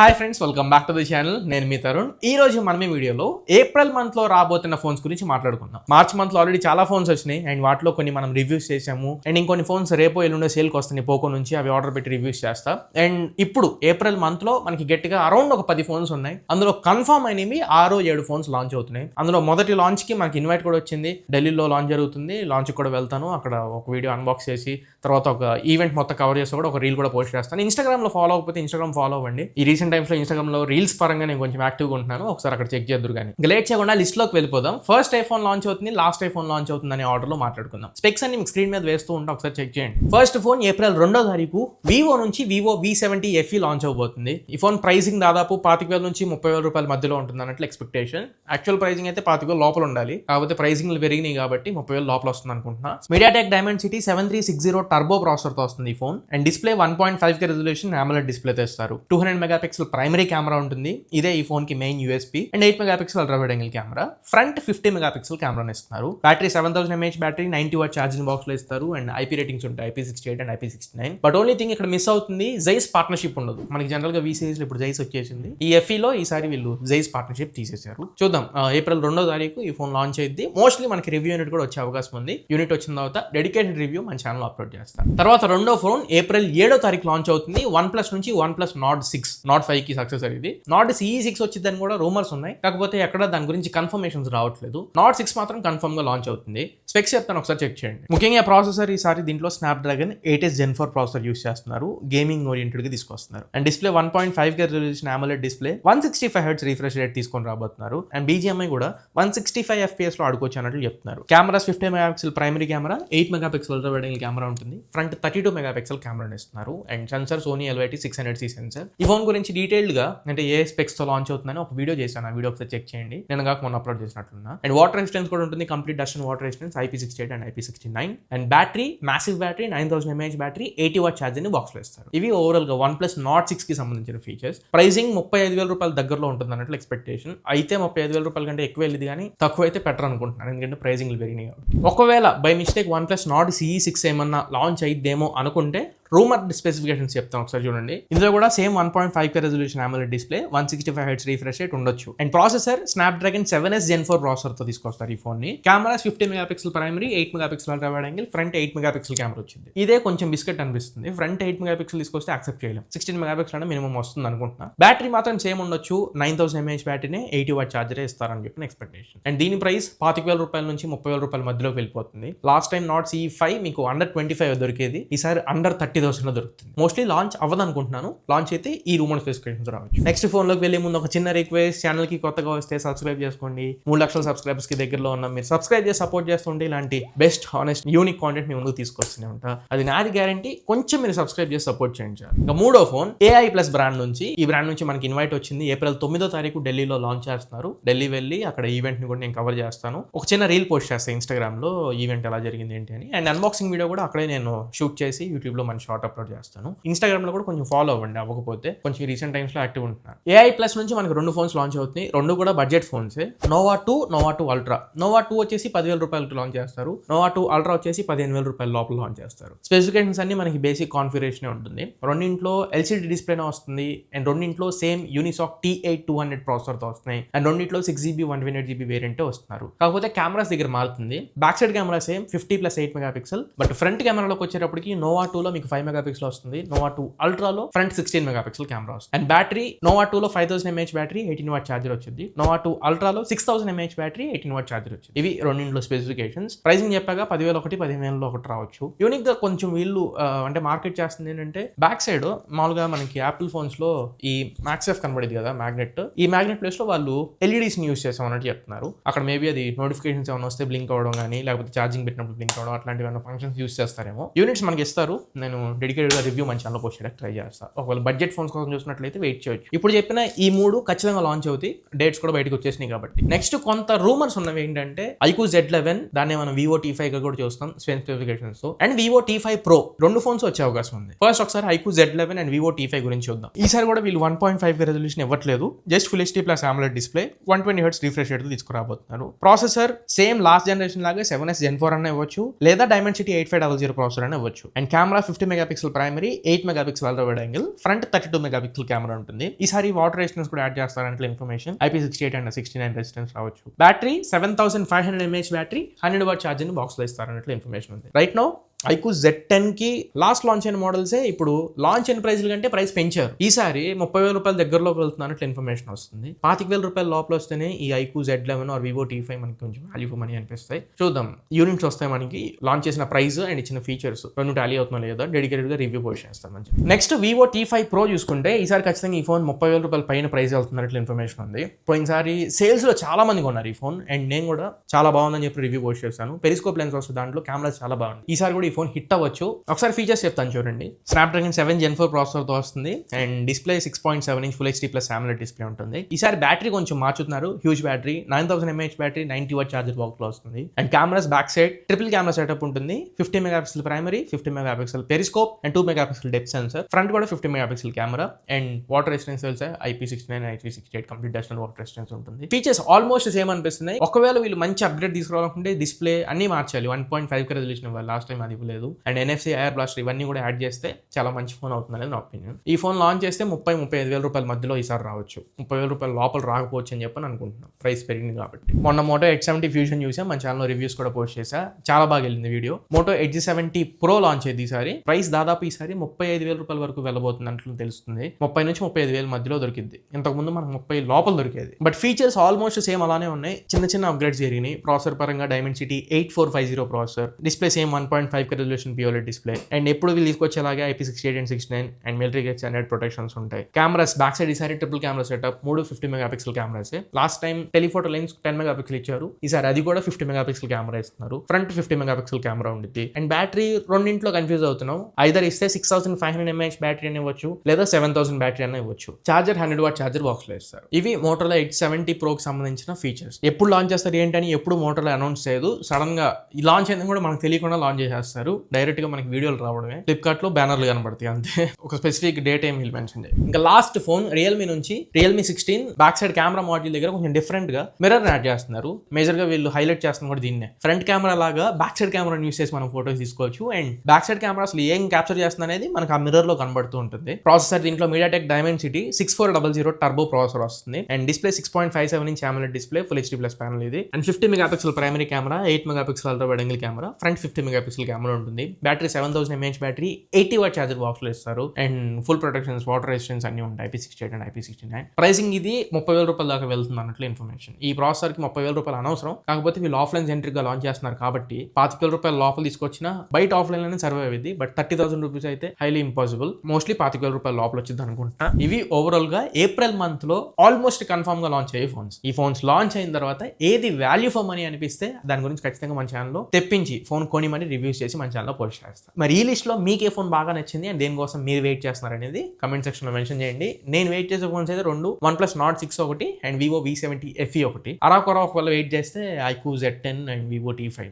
Hi friends, welcome back to the channel. నేను మీ తరుణ్. ఈ రోజు మనం ఈ వీడియోలో ఏప్రిల్ మంత్ లో రాబోతున్న ఫోన్స్ గురించి మాట్లాడుకుందాం. మార్చ్ మంత్ లో ఆల్రెడీ చాలా ఫోన్స్ వచ్చినాయి అండ్ వాటిలో కొన్ని మనం రివ్యూస్ చేసాము అండ్ ఇంకొన్ని ఫోన్స్ రేపో ఎల్లుండో సేల్కి వస్తున్నాయి పోకో నుంచి. అవి ఆర్డర్ పెట్టి రివ్యూస్ చేస్తా. అండ్ ఇప్పుడు ఏప్రిల్ మంత్ లో మనకి గట్టిగా అరౌండ్ ఒక 10 ఫోన్స్ ఉన్నాయి. అందులో కన్ఫర్మ్ అయినవి 6-7 ఫోన్స్ లాంచ్ అవుతున్నాయి. అందులో మొదటి లాంచ్ కి మనకి ఇన్వైట్ కూడా వచ్చింది. ఢిల్లీలో లాంచ్ జరుగుతుంది. లాంచ్ కూడా వెళ్తాను. అక్కడ ఒక వీడియో అన్బాక్స్ చేసి తర్వాత ఒక ఈవెంట్ మొత్తం కవర్ చేస్తే కూడా ఒక రీల్ కూడా పోస్ట్ చేస్తాను. ఇన్స్టాగ్రామ్ లో ఫాలో అవ్వకపోతే ఇన్స్టాగ్రామ్ ఫాలో అవ్వండి. ఈ రీసెంట్ టైమ్స్ లో ఇన్స్టాగ్రామ్ లో రీల్స్ పరంగా నేను కొంచెం యాక్టివ్గా ఉంటున్నాను. ఒకసారి అక్కడ చెక్ చేద్దరు. కానీ లేట్ చేయకుండా లిస్ట్ లోకి వెళ్ళిపోదాం. ఫస్ట్ ఐఫోన్ లాంచ్ అవుతుంది, లాస్ట్ ఐఫోన్ లాంచ్ అవుతుంది అనే ఆర్డర్ లో మాట్లాడుకుందాం. స్పెక్స్ అన్ని మీకు స్క్రీన్ మీద వేస్తూ ఉంటా, ఒకసారి చెక్ చేయండి. ఫస్ట్ ఫోన్ ఏప్రిల్ 2వ తారీఖు వివో నుంచి వివో V70 FE లాంచ్ అవబోతుంది. ఈ ఫోన్ ప్రైసింగ్ దాదాపు 25,000 నుంచి 30,000 రూపాయల మధ్యలో ఉంటుంది అన్నట్లు ఎక్స్పెక్టేషన్. యాక్చువల్ ప్రైసింగ్ అయితే 25,000 లోపల ఉండాలి, కాకపోతే ప్రైసింగ్ పెరిగినాయి కాబట్టి 30,000 లోపల వస్తుంది అనుకుంటున్నా. మీడియాటెక్ డైమెన్సిటీ 7360 టర్బో ప్రాసెసర్ తో వస్తుంది ఈ phone. And display 1.5K resolution AMOLED display తెస్తారు. 200 మెగాపిక్సెల్ ప్రైమరీ కెమెరా ఉంటుంది. ఇదే ఈ ఫోన్ కి main USP. And 8 megapixel ultra wide angle camera. Front 50 megapixel కెమెరాని ఇస్తున్నారు. Battery 7000 mAh battery, 90 what charging box లో ఇస్తారు. అండ్ IP రేటింగ్స్ ఉంటాయి, IP68 and IP69. But only thing ఇక్కడ మిస్ అవుతుంది, జైస్ పార్ట్నర్షిప్ ఉండదు. మనకి జనరల్ గా V series లో ఇప్పుడు జైస్ వచ్చేసింది. ఈ FE లో ఈసారి వీళ్ళు జైస్ పార్ట్నర్షిప్ తీసేశారు. చూద్దాం, ఏప్రిల్ 2వ తారీఖు ఈ ఫోన్ లాంచ్ అయింది. మోస్ట్లీ మనకి రివ్యూ యూనిట్ కూడా వచ్చే అవకాశం ఉంది. యూనిట్ వచ్చిన తర్వాత డెడికేటెడ్ రివ్యూ మన ఛానల్ అప్లోడ్ చేస్తాం. తర్వాత రెండో ఫోన్ ఏప్రిల్ 7వ తారీఖు లాంచ్ అవుతుంది. OnePlus నుంచి OnePlus Nord 6, Nord 5 కి సక్సెసర్ ఇది. Nord CE6 వచ్చిందని కూడా రూమర్స్ ఉన్నాయి, కాకపోతే ఎక్కడ దాని గురించి కన్ఫర్మేషన్స్ రావట్లేదు. Nord 6 మాత్రం కన్ఫర్మ్ గా లాంచ్ అవుతుంది. స్పెక్స్ చెప్తాను, ఒకసారి చెక్ చేయండి. ముఖ్యంగా ప్రాసెసర్ ఈసారి దీంట్లో Snapdragon 8s Gen 4 processor use చేస్తున్నారు. గేమింగ్ ఓరియంటెడ్ గా తీసుకొస్తున్నారు. And display 1.5K resolution AMOLED display, 165 Hz refresh rate తీసుకొని రాబోతున్నారు. అండ్ BGMI కూడా 165 FPS లో ఆడుకోవచ్చు అన్నట్లు చెప్తున్నారు. Cameras 50 megapixel primary camera, 8 megapixel ultra wide angle camera ఉంటుంది. ఫ్రంట్ 32 మెగాపిక్సెల్ కెమెరాని ఇస్తున్నారు. And sensor Sony LYT 600C sensor. ఈ ఫోన్ గురించి డీటెయిల్డ్ గా అంటే ఏ స్పెక్స్ తో లాంచ్ అవుతుందని ఒక వీడియో చేశాను. ఆ వీడియో ఒకసారి చెక్ చేయండి. నేను కాక మొన్న అప్లోడ్ చేసినట్లున్నా. అండ్ వాటర్ రెసిస్టెన్స్ కూడా ఉంటుంది. Complete dust and water resistance, IP68 and IP69. And battery massive battery, 9000 mAh battery, 80 what charging ని బాక్స్ లో ఇస్తారు. ఇవి ఓవరాల్ గా OnePlus Nord 6 కి సంబంధించిన ఫీచర్స్. ప్రైసింగ్ 35,000 రూపాయల దగ్గరలో ఉంటుంది అన్నట్లు ఎక్స్పెక్టేషన్. అయితే 35,000 రూపాయల కంటే ఎక్కువ వెళ్ళింది, కానీ తక్కువ అయితే పెట్టరు అనుకుంటున్నాను, ఎందుకంటే ప్రైసింగ్ పెరిగినాయి. ఒకవేళ by mistake OnePlus Nord CE6 ఏమన్నా లాంచ్ అయిద్దేమో అనుకుంటే రూమర్ స్పెసిఫికేషన్స్ చెప్తాను, ఒకసారి చూడండి. ఇందులో కూడా same 1.5K resolution AMOLED display, 165 Hz refresh rate ఉండొచ్చు. And processor Snapdragon 7s Gen 4 processor తో తీసుకొస్తారు ఈ ఫోన్ ని. Cameras 50 megapixel primary, 8 megapixel ultra wide angle, front 8 megapixel camera వచ్చింది. ఇదే కొంచెం బిస్కెట్ అనిపిస్తుంది. ఫ్రంట్ 8 మెగాపిక్సెల్ తీసుకొస్తే యాక్సెప్ట్ చేయలేం. 16 మెగాపిక్సెల్ అంటే మినిమం వస్తుంది అనుకుంటున్నా. బ్యాటరీ మాత్రం సేమ్ ఉండొచ్చు. 9000 mAh బ్యాటరీనే 80 వాట్ ఛార్జరే ఇస్తారని చెప్పిన ఎక్స్పెక్టేషన్. అండ్ దీని ప్రైస్ 25,000 రూపాయల నుంచి 30,000 రూపాయల మధ్యలోకి వెళ్ళిపోతుంది. లాస్ట్ టైం Nord CE5 మీకు అండర్ 25 దొరికేది, ఈసారి అండర్ 30,000 లో దొరుకుతుంది. మోస్ట్లీ లాంచ్ అవ్వదు అనుకుంటున్నాను. లాంచ్ అయితే ఈ రూమర్ స్పెసిఫికేషన్స్ రావచ్చు. నెక్స్ట్ ఫోన్ లోకి వెళ్ళే ముందు ఒక చిన్న రిక్వెస్ట్, ఛానల్ కి కొత్తగా వస్తే సబ్స్క్రైబ్ చేసుకోండి. 3 లక్షల సబ్స్క్రైబర్స్ కి దగ్గరలో ఉన్న మీరు సబ్స్క్రైబ్ చేసి సపోర్ట్ చేస్తుంటే ఇలాంటి బెస్ట్ హానెస్ట్ యూనిక్ కాంటెంట్ మీ ముందుకు తీసుకొస్తూనే ఉంటా. అది నాది గ్యారంటీ. కొంచెం మీరు సబ్స్క్రైబ్ చేసి సపోర్ట్ చేయండి. ఇంకా మూడో ఫోన్ AI Plus బ్రాండ్ నుంచి. ఈ బ్రాండ్ నుంచి మనకి ఇన్వైట్ వచ్చింది. ఏప్రిల్ 9వ తారీఖు ఢిల్లీలో లాంచ్ చేస్తున్నారు. ఢిల్లీ వెళ్ళి అక్కడ ఈవెంట్ ని కూడా నేను కవర్ చేస్తాను. ఒక చిన్న రీల్ పోస్ట్ చేస్తాను ఇన్స్టాగ్రామ్ లో, ఈవెంట్ ఎలా జరిగింది ఏంటి అని. అండ్ అన్బాక్సింగ్ వీడియో కూడా అక్కడే నేను షూట్ చేసి యూట్యూబ్ లో మన షార్ట్ అప్లోడ్ చేస్తాను. ఇన్స్టాగ్రామ్ లో కూడా కొంచెం ఫాలో అవ్వండి, అవ్వకపోతే. కొంచెం రీసెంట్ టైమ్స్ లో యాక్టివ్ ఉంటున్నారు. AI Plus నుంచి మనకి 2 ఫోన్స్ లాంచ్ అవుతున్నాయి. 2 కూడా budget phones. Nova 2, Nova 2 Ultra. Nova 2 వచ్చేసి 10,000 రూపాయలకి లాంచ్ చేస్తారు. Nova 2 Ultra వచ్చేసి 15,000 రూపాయల లోపల లాంచ్ చేస్తారు. స్పెసిఫికేషన్స్ అన్ని మనకి బేసిక్ కాన్ఫిగరేషన్ ఉంటుంది. రెండింట్లో LCD డిస్ప్లేనే వస్తుంది. అండ్ రెండింట్లో సేమ్ యూనిసాక్ T8200 ప్రాసెసర్ తో వస్తున్నాయి. అండ్ రెండింట్లో 6GB 128GB వేరియంట్ వస్తున్నారు. కాకపోతే కెమెరాస్ దగ్గర మారుతుంది. Back side camera same 50+8 megapixel. But front కెమెరాలోకి వచ్చేటప్పటికి Nova 2 లో మీకు 5 మెగాపిక్సెల్ వస్తుంది. Nova 2 Ultra లో ఫ్రంట్ 16 మెగాపిక్సెల్ కెమెరా వస్తుంది. అండ్ బ్యాటరీ Nova 2 లో 5000 mAh బ్యాటరీ, 18 వాట్ ఛార్జర్ వచ్చింది. Nova 2 Ultra లో 6000 mAh బ్యాటరీ, 18 వాట్ ఛార్జర్ వచ్చింది. ఇవి రెండింటిలో స్పెసిఫికేషన్స్. ప్రైసింగ్ చెప్పాక 10,000 ఒకటి, 15,000 ఒకటి రావచ్చు. యూనిక్ గా కొంచెం వీళ్ళు అంటే మార్కెట్ చేస్తుంది ఏంటంటే, బ్యాక్ సైడ్ మామూలుగా మనకి యాపిల్ ఫోన్స్ లో ఈ MagSafe కనబడేది కదా మ్యాగ్నెట్, ఈ మ్యాగ్నెట్ ప్లేస్ లో వాళ్ళు LEDs ని యూస్ చేసాం అన్నట్టు చెప్తున్నారు. అక్కడ మేబీ అది నోటిఫికేషన్స్ ఏమైనా వస్తే బ్లింక్ అవ్వడం కానీ, లేకపోతే ఛార్జింగ్ పెట్టినప్పుడు బ్లింక్ అవ్వడం, అట్లాంటివి ఏమైనా ఫంక్షన్స్ యూస్ చేస్తారేమో. యూనిట్స్ మనకి ఇస్తారు. నేను డెడికేటెడ్ గా రివ్యూ మన ఛానల్ పోస్ట్ చేయడానికి ట్రై చేస్తాను. ఒకవేళ బడ్జెట్ ఫోన్స్ కోసం చూసినట్లయితే వెయిట్ చేయొచ్చు. ఇప్పుడు చెప్పిన ఈ 3 ఖచ్చితంగా లాంచ్ అవుతాయి. డేట్స్ కూడా బయటకు వచ్చేసినాయి కాబట్టి. నెక్స్ట్ కొంత రూమర్స్ ఉన్నవి ఏంటంటే iQOO Z11, దాన్ని మనం Vivo T5 గా కూడా చూస్తాం specifications. And Vivo T5 Pro 2 phones వచ్చే అవకాశం ఉంది. ఫస్ట్ ఒకసారి iQOO Z11 and Vivo T5 గురించి చూద్దాం. ఈసారి కూడా వీళ్ళు 1.5K రెజల్యూషన్ ఇవ్వట్లేదు. Just Full HD plus AMOLED display, 120 Hz refresh rate తీసుకురాబోతున్నారు. ప్రాసెసర్ సేమ్ లాస్ట్ జనరేషన్ లాగా 7s Gen 4 అన్న ఇవ్వచ్చు, లేదా Dimensity 8500 ప్రాసెసర్ అన్న ఇవ్వచ్చు. And camera 50 megapixel primary, 8 megapixel ultra wide angle, front 32 megapixel camera ఉంటుంది. ఈసారి వాటర్ రెసిస్టెన్స్ కూడా యాడ్ చేస్తారంటే ఇన్ఫర్మేషన్. IP68 అండ్ 69 రెసిస్టెన్స్ రావచ్చు. Battery 7500 mAh battery, 100 what charging box లో ఇస్తారన్నట్లు ఇన్ఫర్మేషన్ ఉంది. రైట్ నౌ iQOO Z10 కి లాస్ట్ లాంచ్ అయిన మోడల్సే ఇప్పుడు లాంచ్ అయిన ప్రైస్ కంటే ప్రైస్ పెంచారు. ఈసారి 30,000 రూపాయల దగ్గరలోకి వెళ్తున్నట్లు ఇన్ఫర్మేషన్ వస్తుంది. 25,000 రూపాయల లోపల వస్తేనే ఈ iQOO Z11 are Vivo T5 మనకి కొంచెం వాల్యూ ఫర్ మనీ అనిపిస్తాయి. చూద్దాం, యూనిట్స్ వస్తాయి మనకి. లాంచ్ చేసిన ప్రైస్ అండ్ ఇచ్చిన ఫీచర్స్ రెండు టాలీ అవుతున్నా లేదా డెడికేటెడ్ గా రివ్యూ పోస్ట్ చేస్తాం మంచి. నెక్స్ట్ Vivo T5 Pro చూసుకుంటే ఈసారి ఖచ్చితంగా ఈ ఫోన్ 30,000 రూపాయల పైన ప్రైస్ వెళ్తున్నట్లు ఇన్ఫర్మేషన్ ఉంది. పోయినసారి సేల్స్ లో చాలా మంది కొన్నారు ఈ ఫోన్ అండ్ నేను కూడా చాలా బాగుందని చెప్పి రివ్యూ పోస్ట్ చేశాను. పెరిస్కోప్ లెన్స్ వస్తుంది, దాంట్లో కెమెరా చాలా బాగుంది. ఈసారి కూడా ఈ ఫోన్ హిట్ అవ్వచ్చు. ఒకసారి ఫీచర్స్ చెప్తాను చూడండి. స్నాప్డ్రాగన్ 7 Gen 4 ప్రాసెసర్ తో వస్తుంది and display 6.7 inch full HD plus AMOLED display ఉంటుంది. ఈసారి బ్యాటరీ కొంచెం మార్చుతున్నారు. Huge battery, 9000 mAh battery, 90 watt charger box లో వస్తుంది. And cameras back side triple camera setup ఉంటుంది. 50 megapixel primary, 50 megapixel periscope and 2 megapixel depth sensor. Front కూడా 50 megapixel camera and water resistance IP69 IP68 complete dust water resistance ఉంటుంది. Features almost same అనిపిస్తున్నాయి. ఒకవేళ వీళ్ళు మంచి upgrade తీసుకురావాలనుకుంటే display అన్ని మార్చాలి. 1.5 resolution ఇవ్వాలి, లాస్ట్ టైం అది ఇవ్వలేదు. అండ్ NFC ఎయిర్ బ్లాస్టర్ ఇవన్నీ కూడా యాడ్ చేస్తే చాలా మంచి ఫోన్ అవుతుంది అనేది నా ఒపీనియన్. ఈ ఫోన్ లాంచ్ చేస్తే 30,000-35,000 రూపాయల మధ్యలో ఈసారి రావచ్చు. 30,000 రూపాయల లోపల రాకపోవచ్చు అని చెప్పి అనుకుంటున్నాను, ప్రైస్ పెరిగింది కాబట్టి. మొన్న Moto Edge 70 ఫ్యూజన్ చూసా, మన ఛానల్లో రివ్యూస్ కూడా పోస్ట్ చేశా, చాలా బాగా వెళ్ళింది video. Moto Edge 70 Pro launch అయ్యింది ఈసారి. ప్రైస్ దాదాపు ఈసారి 35,000 రూపాయల వరకు వెళ్ళబోతుంది అంటూ తెలుస్తుంది. 30 నుంచి 35,000 మధ్యలో దొరికింది. ఇంతకుముందు మనకు 30 లోపల దొరికేది. బట్ ఫీచర్స్ ఆల్మోస్ట్ సేమ్ అలానే ఉన్నాయి. చిన్న అప్గ్రేడ్స్ జరిగినాయి. ప్రాసెసర్ పరంగా Dimensity 8450 processor, display same 1.5 resolution POLED display and ఎప్పుడు వీళ్ళు తీసుకొచ్చేలాగా IP68 and 69 and military gate standard protections ఉంటాయి. కెమెరాస్ బ్యాక్ సైడ్ ఈసారి triple camera setup, 3 50 megapixel cameras. Last time telephoto lens 10 megapixel ఇచ్చారు, ఈసారి అది కూడా 50 మెగాపిక్సెల్ కెమెరా ఇస్తున్నారు. ఫ్రంట్ 50 మెగాపిక్సెల్ కెమెరా ఉంటుంది. అండ్ బ్యాటరీ రెండింట్లో కన్ఫ్యూజ్ అవుతున్నాం. ఐదర్ ఇస్తే 6500 mAh బ్యాటరీ అని ఇవ్వచ్చు, లేదా 7000 బ్యాటరీ అని ఇవ్వచ్చు. చార్జర్ 100 వాట్ చార్జర్ బాక్స్ లో ఇస్తారు. ఇవి Motorola Edge 70 Pro కి సంబంధించిన ఫీచర్స్. ఎప్పుడు లాంచ్ చేస్తారు ఏంటని ఎప్పుడు Motorola అనౌన్స్ చేయదు. సడన్ గా ఈ లాంచ్ అయింది కూడా మనకు తెలియకుండా లాంచ్ చేసేస్తారు. డైరెక్ట్ గా మనకి వీడియోలు రావడమే. ఫ్లిప్కార్ట్ లో బ్యానర్లు కనబడతాయి అంతే, ఒక స్పెసిఫిక్ డేట్ ఏం వీళ్ళు మెన్షన్ చేయాలి. ఇంకా లాస్ట్ ఫోన్ రియల్మీ నుంచి Realme 16 back side camera module దగ్గర కొంచెం డిఫరెంట్ గా మిర్రర్ యాడ్ చేస్తున్నారు. మేజర్ గా వీళ్ళు హైలైట్ చేస్తున్నారు కూడా దీన్నే. ఫ్రంట్ కెమెరా లాగా బ్యాక్ సైడ్ కెమెరా యూస్ చేసి మనం ఫోటోస్ తీసుకోవచ్చు. అండ్ బ్యాక్ సైడ్ కెమెరా అసలు ఏం క్యాప్చర్ చేస్తుంది అనేది మనకు ఆ మిర్రర్ లో కనబడుతూ ఉంటుంది. ప్రాసెసర్ దీంట్లో MediaTek Dimensity 6400 టర్బో ప్రాసెసర్ వస్తుంది. And display 6.57 inch AMOLED display, full HD plus panel ఇది. And 50 megapixel primary camera, 8 megapixel ultra wide angle camera, front 50 megapixel camera ఉంటుంది. Battery 7000 mAh battery, 80 watt charger box లో ఇస్తారు. And full protections, water resistance అన్ని ఉంటాయి. IP68 and IP69. Pricing ఇది 30,000 రూపాయల దాకా వెళ్తుంది అన్నట్లు ఇన్ఫర్మేషన్. ఈ ప్రాసెసర్ కి 30,000 రూపాయలు అనవసరం, కాకపోతే వీళ్ళు ఆఫ్లైన్ సెంట్రిక్ గా లాంచ్ చేస్తున్నారు కాబట్టి 25,000 రూపాయల లోపల తీసుకొచ్చినా బయట ఆఫ్లైన్ లోనే సర్వే అయ్యింది. బట్ 30,000 రూపీస్ అయితే హైలీ ఇంపాసిబుల్. మోస్ట్లీ 25,000 రూపాయల లోపల వచ్చింది అనుకుంటా. ఇవి ఓవరాల్ గా ఏప్రిల్ మంత్ లో ఆల్మోస్ట్ కన్ఫర్మ్ గా లాంచ్ అయ్యే ఫోన్స్. ఈ ఫోన్స్ లాంచ్ అయిన తర్వాత ఏది వాల్యూ ఫర్ మనీ అనిపిస్తే దాని గురించి ఖచ్చితంగా మన ఛానల్లో తెప్పించి ఫోన్ కొని మనీ రివ్యూస్ చేసి మన ఛానల్లో పోస్ట్ చేస్తాను. మరి ఈ లిస్ట్ లో మీకు ఏ ఫోన్ బాగా నచ్చింది అండ్ దేనికోసం మీరు వెయిట్ చేస్తున్నారు అనేది కమెంట్ సెక్షన్ లో మెన్షన్ చేయండి. నేను వెయిట్ చేసే ఫోన్స్ అయితే రెండు, OnePlus Nord 6 ఒకటి అండ్ Vivo V70 FE ఒకటి. అరాకొరా వల్ల వెయిట్ చేస్తే iQOO Z10 and Vivo T5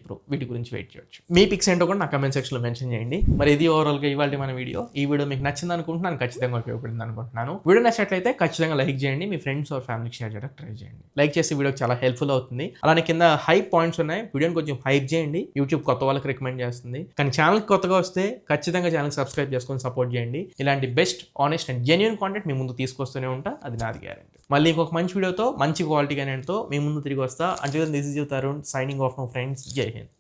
Pro వీటి గురించి వెయిట్ చేయొచ్చు. మీ పిక్స్ ఏంటో కూడా నా కమెంట్ సెక్షన్ లో మెన్షన్ చేయండి. మరి ఇది ఓవరాల్ గా ఇవాళ మన వీడియో. ఈ వీడియో మీకు నచ్చింది అనుకుంటున్నాను, ఖచ్చితంగా ఉపయోగపడింది అనుకుంటున్నాను. వీడియో నచ్చినట్లయితే ఖచ్చితంగా లైక్ చేయండి, మీ ఫ్రెండ్స్ ఆర్ ఫ్యామిలీకి షేర్ చేయడానికి ట్రై చేయండి. లైక్ చేస్తే వీడియోకి చాలా హెల్ప్ఫుల్ అవుతుంది. అలానే కింద హైప్ పాయింట్స్ ఉన్నాయి, వీడియోని కొంచెం హైప్ చేయండి. యూట్యూబ్ కొత్త వాళ్ళకి రికమెండ్ చేస్తుంది, కానీ ఛానల్ కొత్తగా వస్తే ఖచ్చితంగా ఛానల్ సబ్స్క్రైబ్ చేసుకొని సపోర్ట్ చేయండి. ఇలాంటి best, honest and genuine content మీ ముందు తీసుకొస్తూనే ఉంటా, అది నాది గ్యారెంటీ. మళ్ళీ ఇంకొక మంచి వీడియోతో, మంచి క్వాలిటీ కంటెంట్తో మీ ముందు తిరిగి వస్తా. Until then this is your Tarun signing off my friends. జై హింద్.